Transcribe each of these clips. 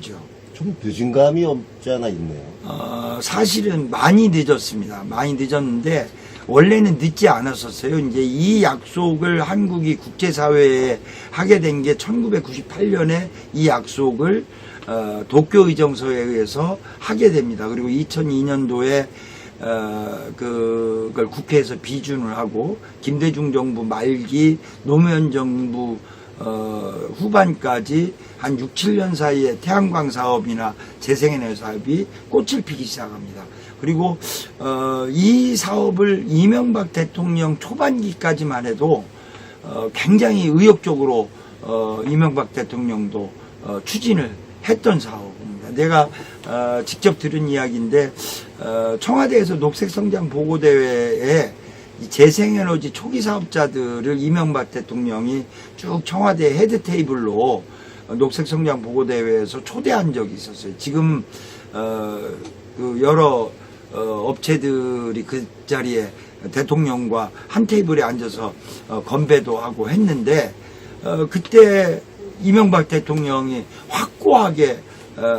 있죠. 좀 늦은 감이 없지 않아 있네요. 사실은 많이 늦었습니다. 많이 늦었는데 원래는 늦지 않았었어요. 이제 이 약속을 한국이 국제사회에 하게 된 게 1998년에 이 약속을 도쿄의정서에 의해서 하게 됩니다. 그리고 2002년도에 그걸 국회에서 비준을 하고 김대중 정부 말기 노무현 정부 후반까지 한 6, 7년 사이에 태양광 사업이나 재생에너지 사업이 꽃을 피기 시작합니다. 그리고 이 사업을 이명박 대통령 초반기까지만 해도 굉장히 의욕적으로 이명박 대통령도 추진을 했던 사업입니다. 내가 직접 들은 이야기인데 청와대에서 녹색성장 보고대회에 재생에너지 초기 사업자들을 이명박 대통령이 쭉 청와대 헤드 테이블로 녹색성장 보고대회에서 초대한 적이 있었어요. 지금 그 여러 업체들이 그 자리에 대통령과 한 테이블에 앉아서 건배도 하고 했는데 그때 이명박 대통령이 확고하게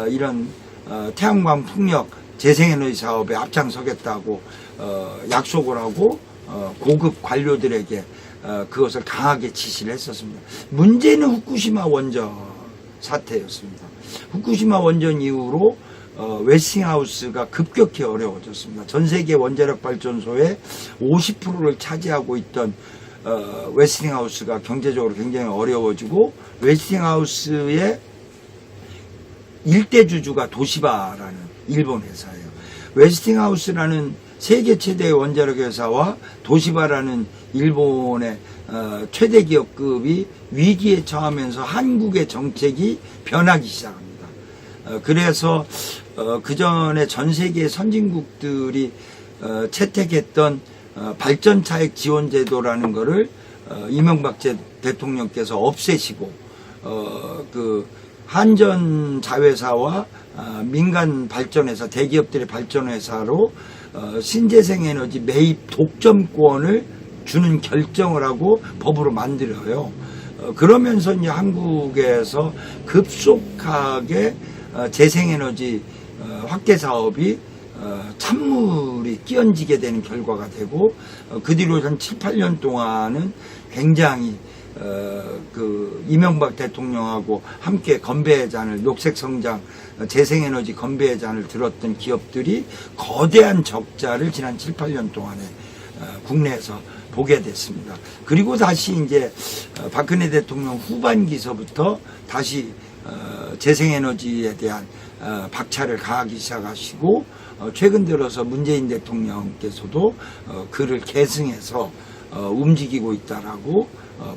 이런 태양광 풍력 재생에너지 사업에 앞장서겠다고 약속을 하고 고급 관료들에게 그것을 강하게 지시를 했었습니다. 문제는 후쿠시마 원전 사태였습니다. 후쿠시마 원전 이후로 웨스팅하우스가 급격히 어려워졌습니다. 전 세계 원자력 발전소의 50%를 차지하고 있던 웨스팅하우스가 경제적으로 굉장히 어려워지고 웨스팅하우스의 일대 주주가 도시바라는 일본 회사예요. 웨스팅하우스라는 세계 최대의 원자력 회사와 도시바라는 일본의 최대 기업급이 위기에 처하면서 한국의 정책이 변하기 시작합니다. 그래서 그 전에 전 세계 선진국들이 채택했던 발전차액 지원 제도라는 거를 이명박 대통령께서 없애시고 그 한전 자회사와 민간 발전회사, 대기업들의 발전회사로 신재생에너지 매입 독점권을 주는 결정을 하고 법으로 만들어요. 그러면서 이제 한국에서 급속하게 재생에너지 확대 사업이 찬물이 끼얹지게 되는 결과가 되고 그 뒤로 한 7, 8년 동안은 굉장히 그 이명박 대통령하고 함께 건배의 잔을 녹색성장 재생에너지 건배의 잔을 들었던 기업들이 거대한 적자를 지난 7, 8년 동안에 국내에서 보게 됐습니다. 그리고 다시 이제 박근혜 대통령 후반기서부터 다시 재생에너지에 대한 박차를 가하기 시작하시고 최근 들어서 문재인 대통령께서도 그를 계승해서 움직이고 있다라고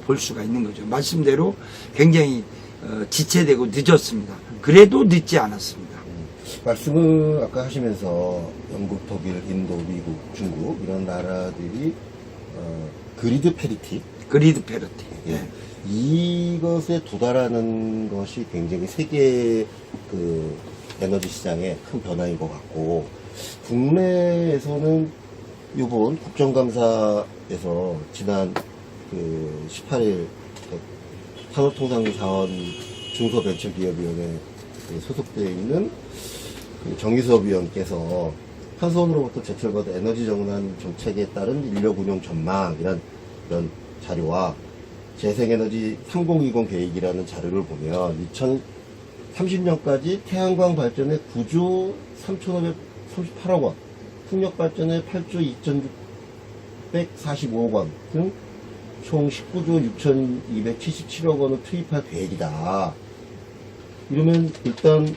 볼 수가 있는 거죠. 말씀대로 굉장히 지체되고 늦었습니다. 그래도 늦지 않았습니다. 말씀을 아까 하시면서 영국, 독일, 인도, 미국, 중국 이런 나라들이 그리드 패리티, 예. 이것에 도달하는 것이 굉장히 세계 그 에너지 시장의 큰 변화인 것 같고 국내에서는 이번 국정감사에서 지난 그 18일 산업통상자원 중소벤처기업위원회에 소속되어 있는 그 정의수업 위원께서 한수원으로부터 제출받은 에너지 정난 정책에 따른 인력 운영 전망이란 이런 자료와 재생에너지 3020 계획이라는 자료를 보면 2030년까지 태양광 발전에 9조 3,538억 원, 풍력 발전에 8조 2,645억 원 등 총 19조 6,277억 원을 투입할 계획이다. 이러면 일단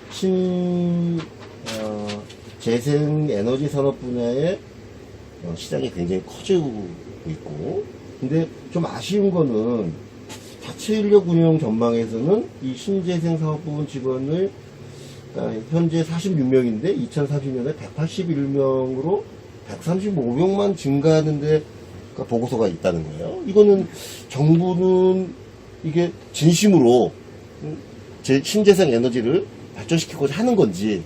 재생에너지 산업 분야의 시장이 굉장히 커지고 있고, 근데 좀 아쉬운 거는 자체 인력 운영 전망에서는 이 신재생 사업 부분 직원을 현재 46명인데 2030년에 181명으로 135명만 증가하는데 보고서가 있다는 거예요. 이거는 정부는 이게 진심으로 신재생 에너지를 발전시키고자 하는 건지,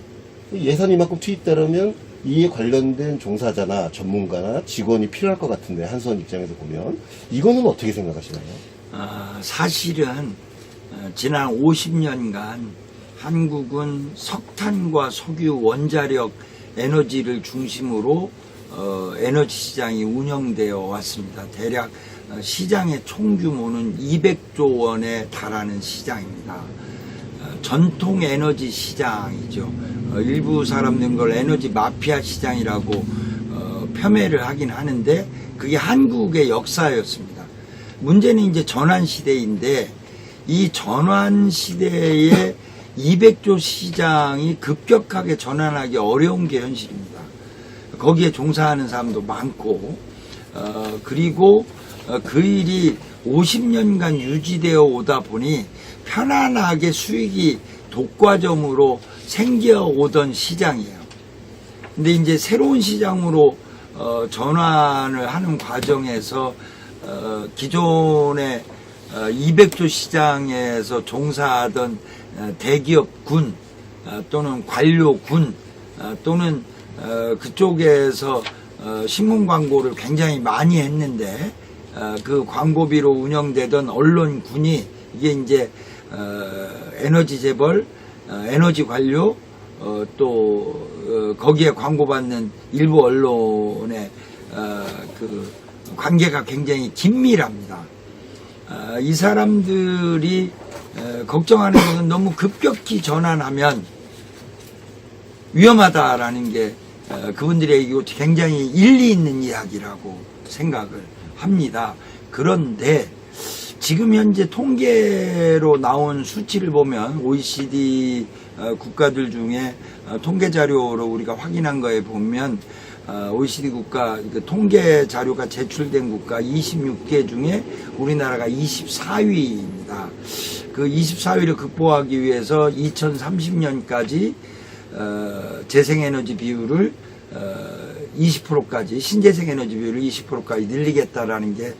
예산이 이만큼 투입되려면 이에 관련된 종사자나 전문가나 직원이 필요할 것 같은데, 한수원 입장에서 보면 이거는 어떻게 생각하시나요? 사실은 지난 50년간 한국은 석탄과 석유, 원자력, 에너지를 중심으로 에너지 시장이 운영되어 왔습니다. 대략 시장의 총 규모는 200조 원에 달하는 시장입니다. 전통 에너지 시장이죠. 일부 사람들은 그걸 에너지 마피아 시장이라고 폄훼를 하긴 하는데 그게 한국의 역사였습니다. 문제는 이제 전환 시대인데 이 전환 시대에 200조 시장이 급격하게 전환하기 어려운 게 현실입니다. 거기에 종사하는 사람도 많고 그리고 그 일이 50년간 유지되어 오다 보니 편안하게 수익이 독과점으로 생겨오던 시장이에요. 근데 이제 새로운 시장으로 전환을 하는 과정에서 기존의 200조 시장에서 종사하던 대기업군 또는 관료군 또는 그쪽에서 신문 광고를 굉장히 많이 했는데 그 광고비로 운영되던 언론군이 이게 이제 에너지 재벌, 에너지 관료 또 거기에 광고받는 일부 언론의 그 관계가 굉장히 긴밀합니다. 이 사람들이 걱정하는 것은 너무 급격히 전환하면 위험하다라는 게 그분들의 굉장히 일리 있는 이야기라고 생각을 합니다. 그런데 지금 현재 통계로 나온 수치를 보면 OECD 국가들 중에 통계 자료로 우리가 확인한 거에 보면 OECD 국가 통계 자료가 제출된 국가 26개 중에 우리나라가 24위입니다. 그 24위를 극복하기 위해서 2030년까지 재생에너지 비율을 20%까지 신재생에너지 비율을 20%까지 늘리겠다라는 게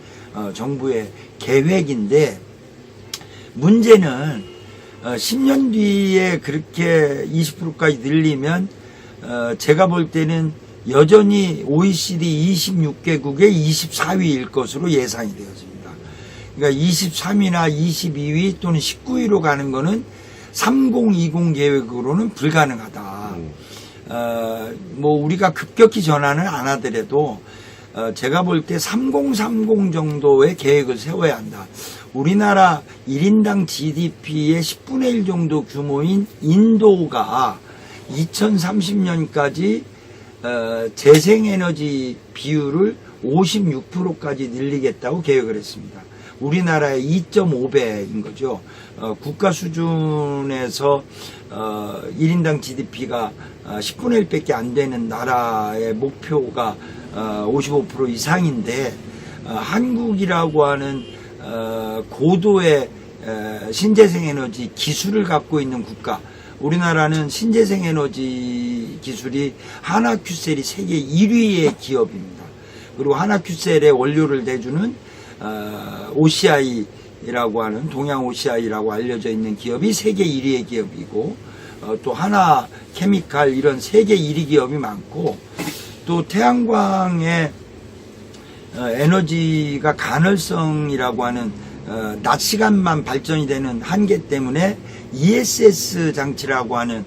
정부의 계획인데 문제는 10년 뒤에 그렇게 20%까지 늘리면 제가 볼 때는 여전히 OECD 26개국의 24위일 것으로 예상이 되어집니다. 그러니까 23위나 22위 또는 19위로 가는 거는 3020 계획으로는 불가능하다. 뭐 우리가 급격히 전환을 안 하더라도 제가 볼 때 3030 정도의 계획을 세워야 한다. 우리나라 1인당 GDP의 10분의 1 정도 규모인 인도가 2030년까지 재생에너지 비율을 56%까지 늘리겠다고 계획을 했습니다. 우리나라의 2.5배인 거죠. 국가 수준에서 1인당 GDP가 10분의 1밖에 안 되는 나라의 목표가 55% 이상인데 한국이라고 하는 고도의 신재생에너지 기술을 갖고 있는 국가, 우리나라는 신재생에너지 기술이 하나큐셀이 세계 1위의 기업입니다. 그리고 하나큐셀의 원료를 내주는 OCI라고 하는 동양 OCI라고 알려져 있는 기업이 세계 1위의 기업이고 또 하나 케미칼 이런 세계 1위 기업이 많고 또 태양광의 에너지가 간헐성이라고 하는 낮 시간만 발전이 되는 한계 때문에 ESS 장치라고 하는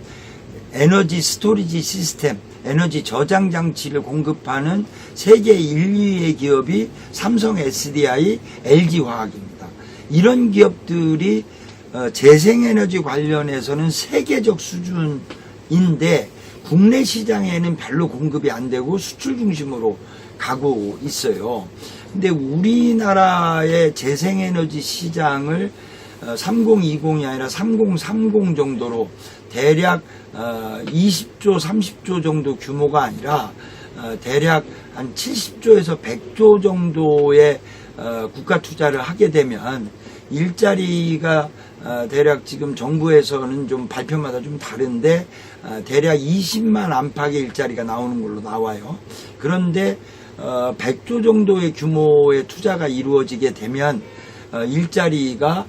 에너지 스토리지 시스템, 에너지 저장 장치를 공급하는 세계 1위의 기업이 삼성 SDI, LG화학입니다. 이런 기업들이 재생에너지 관련해서는 세계적 수준인데 국내 시장에는 별로 공급이 안 되고 수출 중심으로 가고 있어요. 근데 우리나라의 재생에너지 시장을 3020이 아니라 3030 정도로 대략 20조, 30조 정도 규모가 아니라 대략 한 70조에서 100조 정도의 국가 투자를 하게 되면 일자리가 대략 지금 정부에서는 좀 발표마다 좀 다른데 대략 20만 안팎의 일자리가 나오는 걸로 나와요. 그런데 100조 정도의 규모의 투자가 이루어지게 되면 일자리가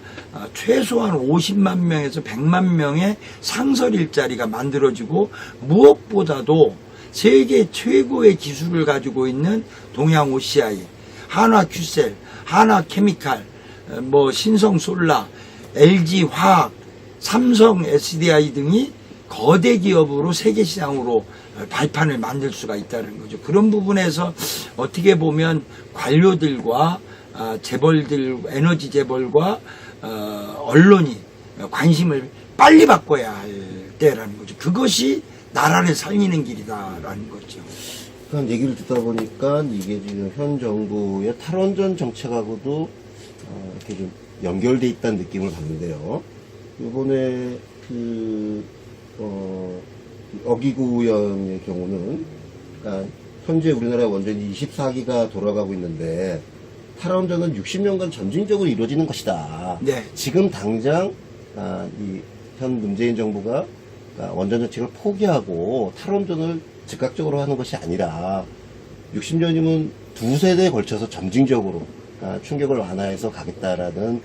최소한 50만 명에서 100만 명의 상설 일자리가 만들어지고 무엇보다도 세계 최고의 기술을 가지고 있는 동양 OCI, 한화큐셀, 한화케미칼, 뭐 신성솔라, LG화학 삼성, SDI 등이 거대 기업으로 세계 시장으로 발판을 만들 수가 있다는 거죠. 그런 부분에서 어떻게 보면 관료들과 재벌들, 에너지 재벌과 언론이 관심을 빨리 바꿔야 할 때라는 거죠. 그것이 나라를 살리는 길이다라는 거죠. 그런 얘기를 듣다 보니까 이게 지금 현 정부의 탈원전 정책하고도 이렇게 좀 연결돼 있다는 느낌을 받는데요. 이번에 어기구 오염의 경우는, 그러니까 현재 우리나라 원전이 24기가 돌아가고 있는데 탈원전은 60년간 점진적으로 이루어지는 것이다. 네. 지금 당장 이 현 문재인 정부가 원전 정책을 포기하고 탈원전을 즉각적으로 하는 것이 아니라 60년이면 두 세대에 걸쳐서 점진적으로 충격을 완화해서 가겠다라는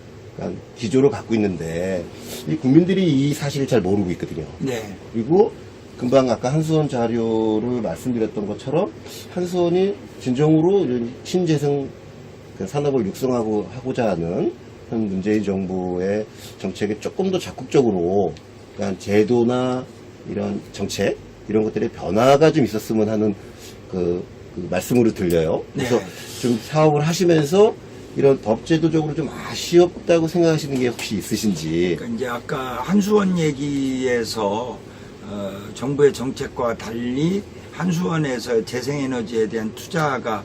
기조를 갖고 있는데, 이 국민들이 이 사실을 잘 모르고 있거든요. 네. 그리고 금방 아까 한수원 자료를 말씀드렸던 것처럼 한수원이 진정으로 이런 신재생 산업을 육성하고자 하는 현 문재인 정부의 정책에 조금 더 적극적으로, 그러니까 제도나 이런 정책 이런 것들의 변화가 좀 있었으면 하는 그 말씀으로 들려요. 그래서 네. 좀 사업을 하시면서 이런 법제도적으로 좀 아쉬웠다고 생각하시는 게 혹시 있으신지. 그러니까 이제 아까 한수원 얘기에서 정부의 정책과 달리 한수원에서 재생에너지에 대한 투자가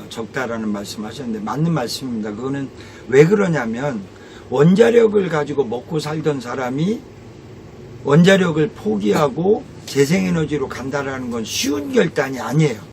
적다라는 말씀하셨는데 맞는 말씀입니다. 그거는 왜 그러냐면 원자력을 가지고 먹고 살던 사람이 원자력을 포기하고 재생에너지로 간다라는 건 쉬운 결단이 아니에요.